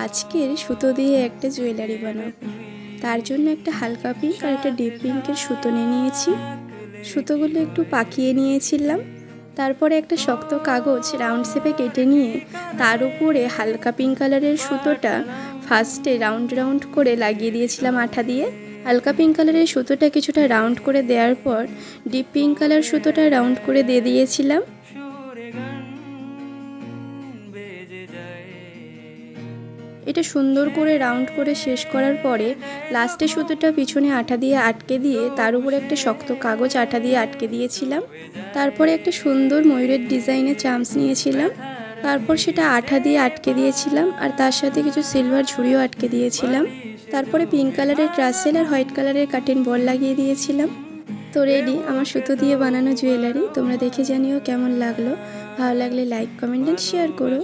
আজকের সুতো দিয়ে একটা জুয়েলারি বানাবো। তার জন্য একটা হালকা পিঙ্ক আর একটা ডিপ পিঙ্কের সুতো নিয়ে নিয়েছি। সুতোগুলো একটু পাকিয়ে নিয়েছিলাম। তারপরে একটা শক্ত কাগজ রাউন্ড শেপে কেটে নিয়ে তার উপরে হালকা পিঙ্ক কালারের সুতোটা ফার্স্টে রাউন্ড রাউন্ড করে লাগিয়ে দিয়েছিলাম আঠা দিয়ে। হালকা পিঙ্ক কালারের সুতোটা কিছুটা রাউন্ড করে দেওয়ার পর ডিপ পিঙ্ক কালার সুতোটা রাউন্ড করে দিয়ে দিয়েছিলাম। এটা সুন্দর করে রাউন্ড করে শেষ করার পরে লাস্টে সুতোটা পিছনে আঠা দিয়ে আটকে দিয়ে তার উপরে একটা শক্ত কাগজ আঠা দিয়ে আটকে দিয়েছিলাম। তারপরে একটা সুন্দর ময়ূরের ডিজাইনের চামচ নিয়েছিলাম। তারপর সেটা আঠা দিয়ে আটকে দিয়েছিলাম আর তার সাথে কিছু সিলভার ঝুড়িও আটকে দিয়েছিলাম। তারপরে পিঙ্ক কালারের ট্রাসেল আর হোয়াইট কালারের কাটিং বল লাগিয়ে দিয়েছিলাম। তো রেডি আমার সুতো দিয়ে বানানো জুয়েলারি। তোমরা দেখে জানিও কেমন লাগলো। ভালো লাগলে লাইক, কমেন্ট এন্ড শেয়ার করো।